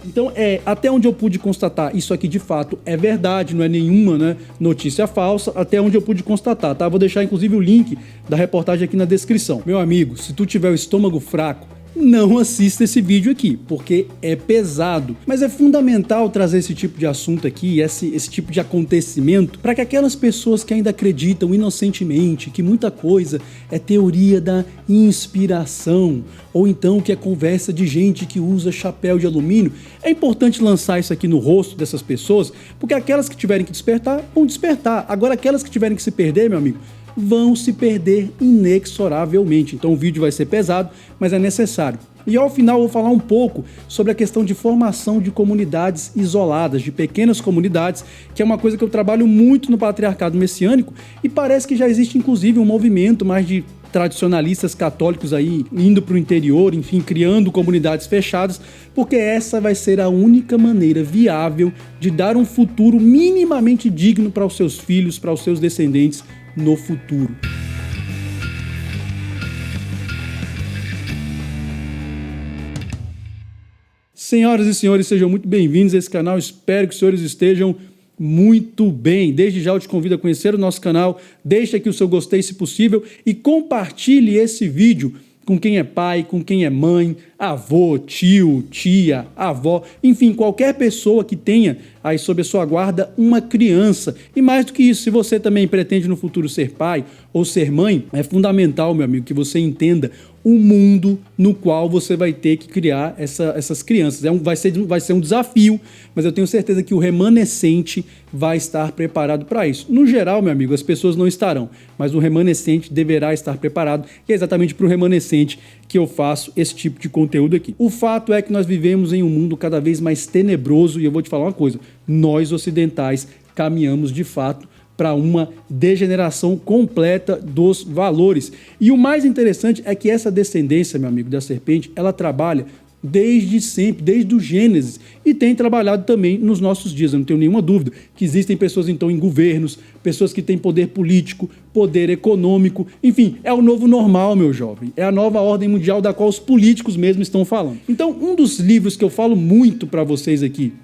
Então, até onde eu pude constatar, isso aqui de fato é verdade, não é nenhuma, né, notícia falsa, até onde eu pude constatar, tá? Vou deixar inclusive o link da reportagem aqui na descrição. Meu amigo, se tu tiver o estômago fraco, não assista esse vídeo aqui, porque é pesado. Mas é fundamental trazer esse tipo de assunto aqui, esse tipo de acontecimento, para que aquelas pessoas que ainda acreditam inocentemente que muita coisa é teoria da inspiração, ou então que é conversa de gente que usa chapéu de alumínio, é importante lançar isso aqui no rosto dessas pessoas, porque aquelas que tiverem que despertar, vão despertar. Agora, aquelas que tiverem que se perder, meu amigo, vão se perder inexoravelmente. Então o vídeo vai ser pesado, mas é necessário. E ao final eu vou falar um pouco sobre a questão de formação de comunidades isoladas, de pequenas comunidades, que é uma coisa que eu trabalho muito no patriarcado messiânico e parece que já existe inclusive um movimento mais de tradicionalistas católicos aí indo para o interior, enfim, criando comunidades fechadas, porque essa vai ser a única maneira viável de dar um futuro minimamente digno para os seus filhos, para os seus descendentes no futuro. Senhoras e senhores, sejam muito bem-vindos a esse canal. Espero que os senhores estejam muito bem. Desde já eu te convido a conhecer o nosso canal, deixe aqui o seu gostei se possível e compartilhe esse vídeo com quem é pai, com quem é mãe, avô, tio, tia, avó, enfim, qualquer pessoa que tenha aí sob a sua guarda uma criança. E mais do que isso, se você também pretende no futuro ser pai ou ser mãe, é fundamental, meu amigo, que você entenda o mundo no qual você vai ter que criar essas crianças. Vai ser um desafio, mas eu tenho certeza que o remanescente vai estar preparado para isso. No geral, meu amigo, as pessoas não estarão, mas o remanescente deverá estar preparado, e é exatamente para o remanescente que eu faço esse tipo de conteúdo aqui. O fato é que nós vivemos em um mundo cada vez mais tenebroso, e eu vou te falar uma coisa, nós ocidentais caminhamos de fato para uma degeneração completa dos valores. E o mais interessante é que essa descendência, meu amigo, da serpente, ela trabalha desde sempre, desde o Gênesis, e tem trabalhado também nos nossos dias. Eu não tenho nenhuma dúvida que existem pessoas então em governos, pessoas que têm poder político, poder econômico, enfim, é o novo normal, meu jovem, é a nova ordem mundial da qual os políticos mesmo estão falando. Então, um dos livros que eu falo muito para vocês aqui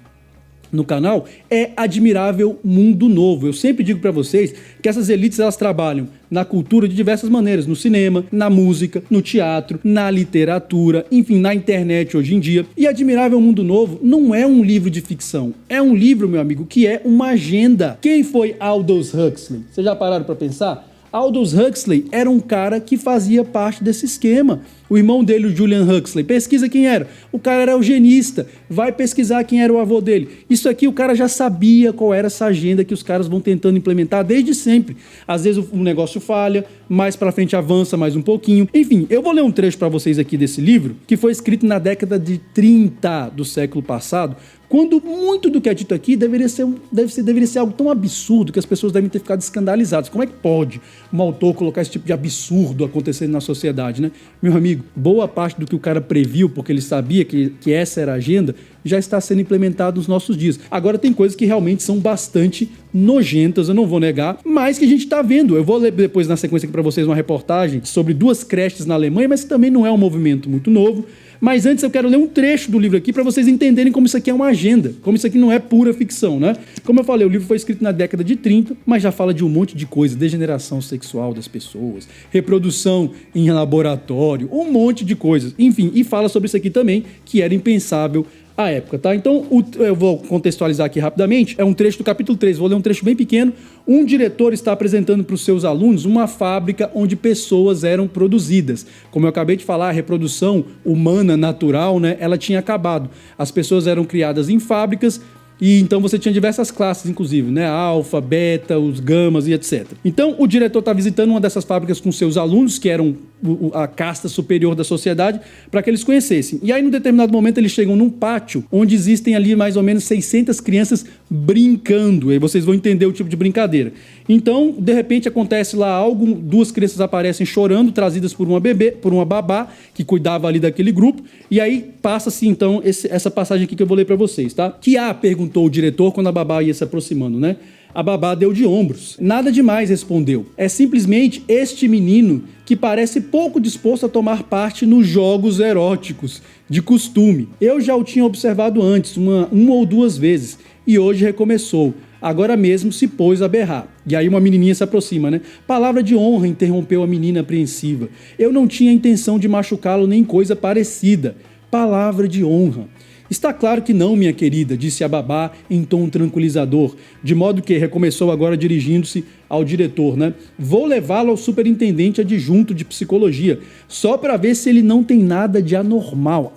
no canal é Admirável Mundo Novo. Eu sempre digo para vocês que essas elites elas trabalham na cultura de diversas maneiras, no cinema, na música, no teatro, na literatura, enfim, na internet hoje em dia. E Admirável Mundo Novo não é um livro de ficção, é um livro, meu amigo, que é uma agenda. Quem foi Aldous Huxley? Vocês já pararam para pensar? Aldous Huxley era um cara que fazia parte desse esquema. O irmão dele, o Julian Huxley, pesquisa quem era. O cara era eugenista, vai pesquisar quem era o avô dele. Isso aqui o cara já sabia qual era essa agenda que os caras vão tentando implementar desde sempre. Às vezes o negócio falha, mais pra frente avança mais um pouquinho. Enfim, eu vou ler um trecho pra vocês aqui desse livro, que foi escrito na década de 30 do século passado, quando muito do que é dito aqui deveria ser algo tão absurdo que as pessoas devem ter ficado escandalizadas. Como é que pode um autor colocar esse tipo de absurdo acontecendo na sociedade, né? Meu amigo, boa parte do que o cara previu, porque ele sabia que essa era a agenda, já está sendo implementado nos nossos dias. Agora tem coisas que realmente são bastante nojentas, eu não vou negar, mas que a gente está vendo. Eu vou ler depois na sequência aqui para vocês uma reportagem sobre 2 creches na Alemanha, mas que também não é um movimento muito novo. Mas antes eu quero ler um trecho do livro aqui para vocês entenderem como isso aqui é uma agenda, como isso aqui não é pura ficção, né? Como eu falei, o livro foi escrito na década de 30, mas já fala de um monte de coisa, degeneração sexual das pessoas, reprodução em laboratório, um monte de coisas, enfim, e fala sobre isso aqui também, que era impensável à época, tá? Então, eu vou contextualizar aqui rapidamente, é um trecho do capítulo 3, vou ler um trecho bem pequeno. Um diretor está apresentando para os seus alunos uma fábrica onde pessoas eram produzidas. Como eu acabei de falar, a reprodução humana natural, né, ela tinha acabado. As pessoas eram criadas em fábricas, e então você tinha diversas classes, inclusive, né? Alfa, beta, os gamas e etc. Então, o diretor está visitando uma dessas fábricas com seus alunos, que eram a casta superior da sociedade, para que eles conhecessem. E aí, num determinado momento, eles chegam num pátio, onde existem ali mais ou menos 600 crianças brincando. E aí vocês vão entender o tipo de brincadeira. Então, de repente, acontece lá algo, 2 crianças aparecem chorando, trazidas por uma babá, que cuidava ali daquele grupo, e aí passa-se, então, essa passagem aqui que eu vou ler para vocês, tá? Que perguntou o diretor quando a babá ia se aproximando, né? A babá deu de ombros. Nada demais, respondeu. É simplesmente este menino que parece pouco disposto a tomar parte nos jogos eróticos, de costume. Eu já o tinha observado antes, uma ou duas vezes, e hoje recomeçou. Agora mesmo se pôs a berrar. E aí uma menininha se aproxima, né? Palavra de honra, interrompeu a menina apreensiva. Eu não tinha intenção de machucá-lo nem coisa parecida. Palavra de honra. Está claro que não, minha querida, disse a babá em tom tranquilizador, de modo que recomeçou agora dirigindo-se ao diretor, né? Vou levá-lo ao superintendente adjunto de psicologia, só para ver se ele não tem nada de anormal,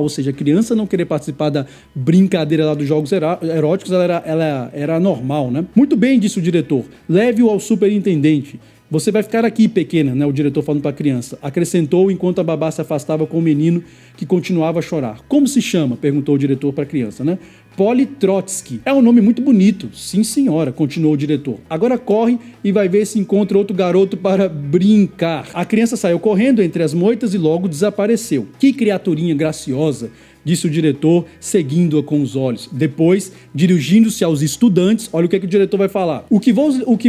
ou seja, a criança não querer participar da brincadeira lá dos jogos eróticos, ela era anormal, né? Muito bem, disse o diretor, leve-o ao superintendente. Você vai ficar aqui, pequena, né? O diretor falando para a criança. Acrescentou enquanto a babá se afastava com o menino que continuava a chorar. Como se chama? Perguntou o diretor para a criança, né? Polly Trotsky. É um nome muito bonito. Sim, senhora, continuou o diretor. Agora corre e vai ver se encontra outro garoto para brincar. A criança saiu correndo entre as moitas e logo desapareceu. Que criaturinha graciosa, disse o diretor, seguindo-a com os olhos. Depois, dirigindo-se aos estudantes, olha o que o diretor vai falar. O que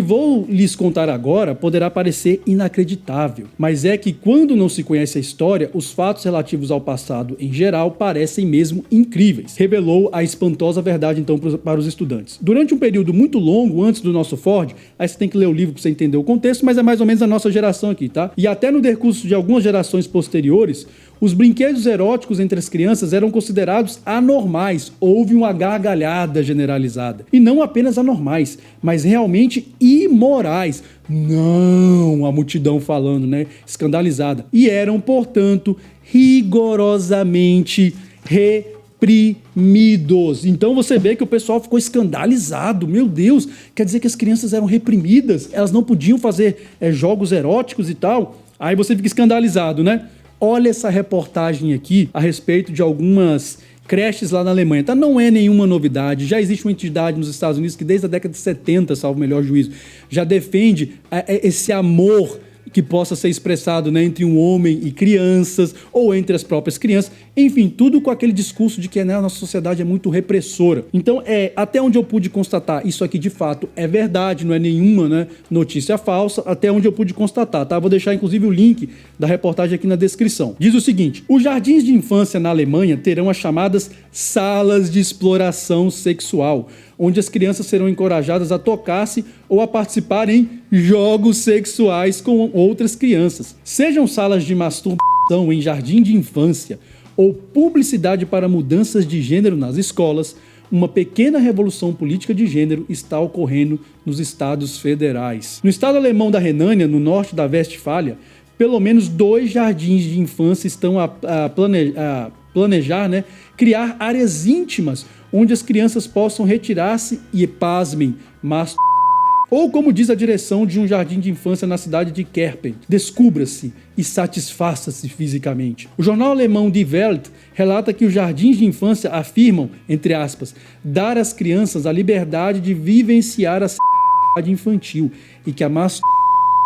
vou lhes contar agora poderá parecer inacreditável, mas é que quando não se conhece a história, os fatos relativos ao passado, em geral, parecem mesmo incríveis. Revelou a espantosa verdade, então, para os estudantes. Durante um período muito longo, antes do nosso Ford, aí você tem que ler o livro para você entender o contexto, mas é mais ou menos a nossa geração aqui, tá? E até no decurso de algumas gerações posteriores, os brinquedos eróticos entre as crianças eram considerados anormais. Houve uma gargalhada generalizada. E não apenas anormais, mas realmente imorais. Não, a multidão falando, né? Escandalizada. E eram, portanto, rigorosamente reprimidos. Então você vê que o pessoal ficou escandalizado. Meu Deus, quer dizer que as crianças eram reprimidas? Elas não podiam fazer jogos eróticos e tal? Aí você fica escandalizado, né? Olha essa reportagem aqui a respeito de algumas creches lá na Alemanha. Tá? Não é nenhuma novidade. Já existe uma entidade nos Estados Unidos que desde a década de 70, salvo o melhor juízo, já defende esse amor que possa ser expressado, né, entre um homem e crianças, ou entre as próprias crianças, enfim, tudo com aquele discurso de que, né, a nossa sociedade é muito repressora. Então, até onde eu pude constatar, isso aqui de fato é verdade, não é nenhuma, né, notícia falsa, até onde eu pude constatar, tá? Vou deixar inclusive o link da reportagem aqui na descrição. Diz o seguinte: os jardins de infância na Alemanha terão as chamadas salas de exploração sexual, onde as crianças serão encorajadas a tocar-se ou a participar em jogos sexuais com outras crianças. Sejam salas de masturbação em jardim de infância ou publicidade para mudanças de gênero nas escolas, uma pequena revolução política de gênero está ocorrendo nos estados federais. No estado alemão da Renânia, no norte da Westfália, pelo menos 2 jardins de infância estão a planejar, né, criar áreas íntimas onde as crianças possam retirar-se e, pasmem, ou como diz a direção de um jardim de infância na cidade de Kerpen, descubra-se e satisfaça-se fisicamente. O jornal alemão Die Welt relata que os jardins de infância afirmam, entre aspas, dar às crianças a liberdade de vivenciar a sexualidade infantil e que a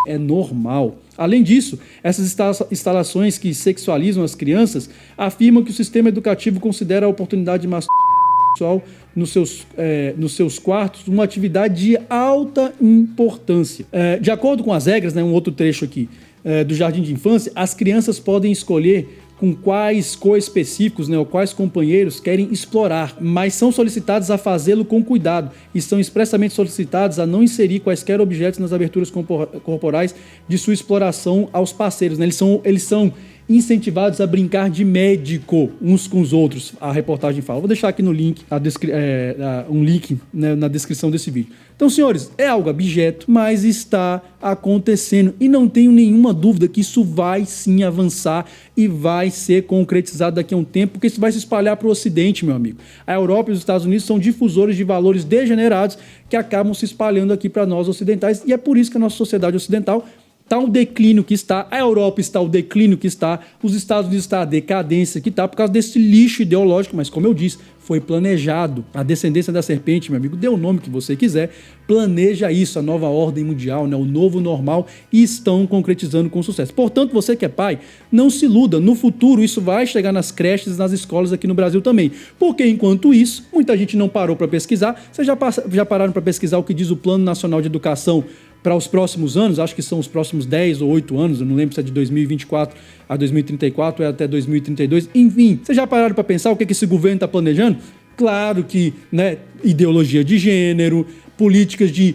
é normal. Além disso, essas instalações que sexualizam as crianças afirmam que o sistema educativo considera a oportunidade de masturbação sexual nos seus quartos uma atividade de alta importância. De acordo com as regras, né, um outro trecho aqui do jardim de infância, as crianças podem escolher com quais co-específicos, né, ou quais companheiros querem explorar, mas são solicitados a fazê-lo com cuidado e são expressamente solicitados a não inserir quaisquer objetos nas aberturas corporais de sua exploração aos parceiros, né? Eles são incentivados a brincar de médico uns com os outros, a reportagem fala. Vou deixar aqui no link, um link, né, na descrição desse vídeo. Então, senhores, é algo abjeto, mas está acontecendo e não tenho nenhuma dúvida que isso vai sim avançar e vai ser concretizado daqui a um tempo, porque isso vai se espalhar para o Ocidente, meu amigo. A Europa e os Estados Unidos são difusores de valores degenerados que acabam se espalhando aqui para nós ocidentais, e é por isso que a nossa sociedade ocidental está o declínio que está, a Europa está o declínio que está, os Estados Unidos está a decadência que está por causa desse lixo ideológico, mas como eu disse, foi planejado. A descendência da serpente, meu amigo, dê o nome que você quiser, planeja isso, a nova ordem mundial, né, o novo normal, e estão concretizando com sucesso. Portanto, você que é pai, não se iluda, no futuro isso vai chegar nas creches, nas escolas aqui no Brasil também, porque enquanto isso, muita gente não parou para pesquisar. Vocês já pararam para pesquisar o que diz o Plano Nacional de Educação para os próximos anos? Acho que são os próximos 10 ou 8 anos, eu não lembro se é de 2024 a 2034, é até 2032, enfim. Vocês já pararam para pensar o que esse governo está planejando? Claro que, né, ideologia de gênero, políticas de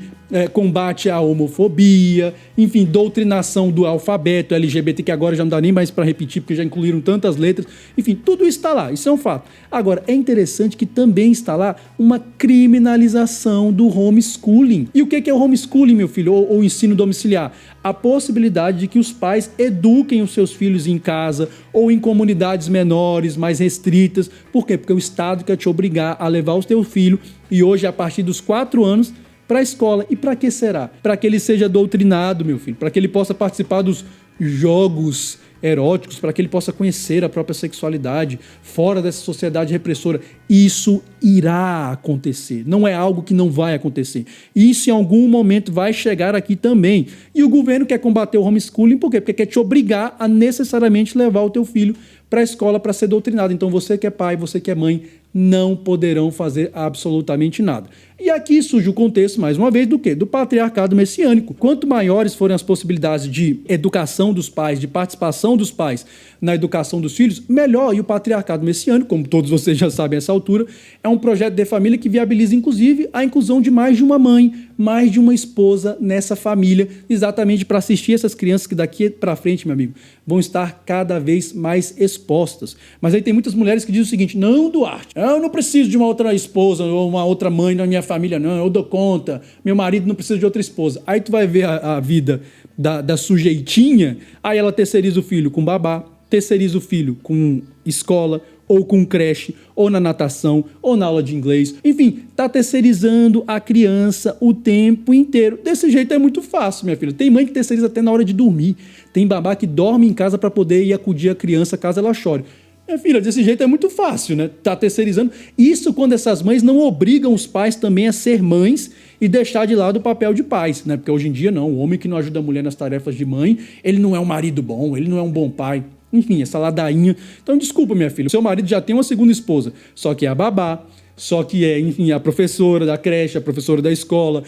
combate à homofobia, enfim, doutrinação do alfabeto LGBT, que agora já não dá nem mais para repetir, porque já incluíram tantas letras. Enfim, tudo isso está lá, isso é um fato. Agora, é interessante que também está lá uma criminalização do homeschooling. E o que é o homeschooling, meu filho, ou ensino domiciliar? A possibilidade de que os pais eduquem os seus filhos em casa ou em comunidades menores, mais restritas. Por quê? Porque o Estado quer te obrigar a levar o teu filho, e hoje, a partir dos 4 anos, para a escola. E para que será? Para que ele seja doutrinado, meu filho, para que ele possa participar dos jogos eróticos, para que ele possa conhecer a própria sexualidade fora dessa sociedade repressora. Isso irá acontecer, não é algo que não vai acontecer. Isso em algum momento vai chegar aqui também. E o governo quer combater o homeschooling, por quê? Porque quer te obrigar a necessariamente levar o teu filho para a escola para ser doutrinado. Então você que é pai, você que é mãe, não poderão fazer absolutamente nada. E aqui surge o contexto, mais uma vez, do quê? Do patriarcado messiânico. Quanto maiores forem as possibilidades de educação dos pais, de participação dos pais na educação dos filhos, melhor. E o patriarcado messiânico, como todos vocês já sabem a essa altura, é um projeto de família que viabiliza, inclusive, a inclusão de mais de uma mãe, mais de uma esposa nessa família, exatamente para assistir essas crianças que daqui para frente, meu amigo, vão estar cada vez mais expostas. Mas aí tem muitas mulheres que dizem o seguinte: não, Duarte, eu não preciso de uma outra esposa ou uma outra mãe na minha família, não, eu dou conta, meu marido não precisa de outra esposa. Aí tu vai ver a vida da sujeitinha, aí ela terceiriza o filho com babá, terceiriza o filho com escola, ou com creche, ou na natação, ou na aula de inglês. Enfim, tá terceirizando a criança o tempo inteiro. Desse jeito é muito fácil, minha filha. Tem mãe que terceiriza até na hora de dormir. Tem babá que dorme em casa para poder ir acudir a criança caso ela chore. Minha filha, desse jeito é muito fácil, né? Tá terceirizando. Isso quando essas mães não obrigam os pais também a ser mães e deixar de lado o papel de pais, né? Porque hoje em dia, não. O homem que não ajuda a mulher nas tarefas de mãe, ele não é um marido bom, ele não é um bom pai. Enfim, essa ladainha. Então, desculpa, minha filha, seu marido já tem uma segunda esposa, só que é a babá, só que é, enfim, a professora da creche, a professora da escola,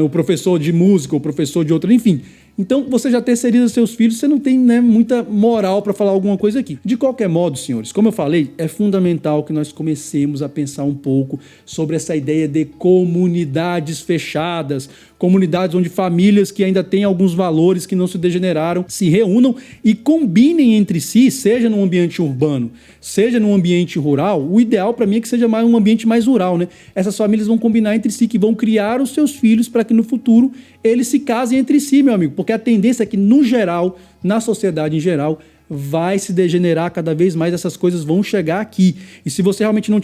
o professor de música, o professor de outra, enfim. Então, você já terceiriza seus filhos, você não tem, né, muita moral para falar alguma coisa aqui. De qualquer modo, senhores, como eu falei, é fundamental que nós comecemos a pensar um pouco sobre essa ideia de comunidades fechadas, comunidades onde famílias que ainda têm alguns valores que não se degeneraram se reúnam e combinem entre si, seja num ambiente urbano, seja num ambiente rural. O ideal para mim é que seja mais um ambiente mais rural, né? Essas famílias vão combinar entre si, que vão criar os seus filhos para que no futuro eles se casem entre si, meu amigo, porque a tendência é que, no geral, na sociedade em geral, vai se degenerar cada vez mais, essas coisas vão chegar aqui. E se você realmente não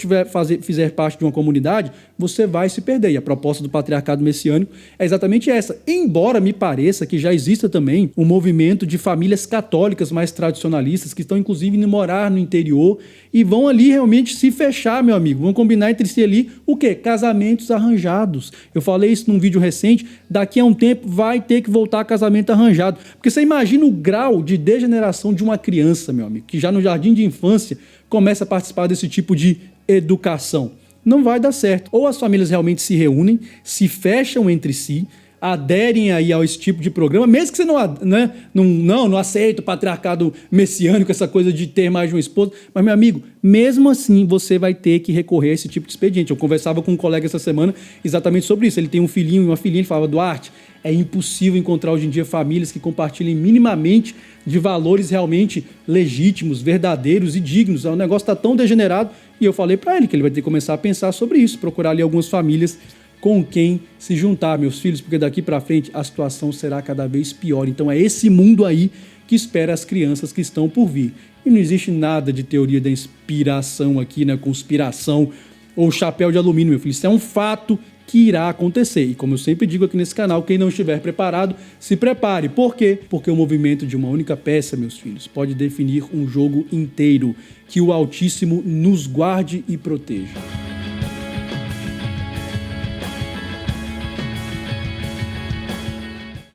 fizer parte de uma comunidade, você vai se perder. E a proposta do patriarcado messiânico é exatamente essa. Embora me pareça que já exista também um movimento de famílias católicas mais tradicionalistas, que estão inclusive indo morar no interior e vão ali realmente se fechar, meu amigo. Vão combinar entre si ali o quê? Casamentos arranjados. Eu falei isso num vídeo recente, daqui a um tempo vai ter que voltar a casamento arranjado. Porque você imagina o grau de degeneração de uma criança, meu amigo, que já no jardim de infância começa a participar desse tipo de educação. Não vai dar certo. Ou as famílias realmente se reúnem, se fecham entre si, aderem aí a esse tipo de programa, mesmo que você não aceita o patriarcado messiânico, essa coisa de ter mais de uma esposa, mas, meu amigo, mesmo assim você vai ter que recorrer a esse tipo de expediente. Eu conversava com um colega essa semana exatamente sobre isso. Ele tem um filhinho e uma filhinha, ele falava: Duarte, é impossível encontrar hoje em dia famílias que compartilhem minimamente de valores realmente legítimos, verdadeiros e dignos. O negócio está tão degenerado. E eu falei para ele que ele vai ter que começar a pensar sobre isso, procurar ali algumas famílias com quem se juntar, meus filhos, porque daqui para frente a situação será cada vez pior. Então é esse mundo aí que espera as crianças que estão por vir. E não existe nada de teoria da inspiração aqui, né? Conspiração ou chapéu de alumínio, meu filho. Isso é um fato que irá acontecer. E como eu sempre digo aqui nesse canal, quem não estiver preparado, se prepare. Por quê? Porque o movimento de uma única peça, meus filhos, pode definir um jogo inteiro. Que o Altíssimo nos guarde e proteja.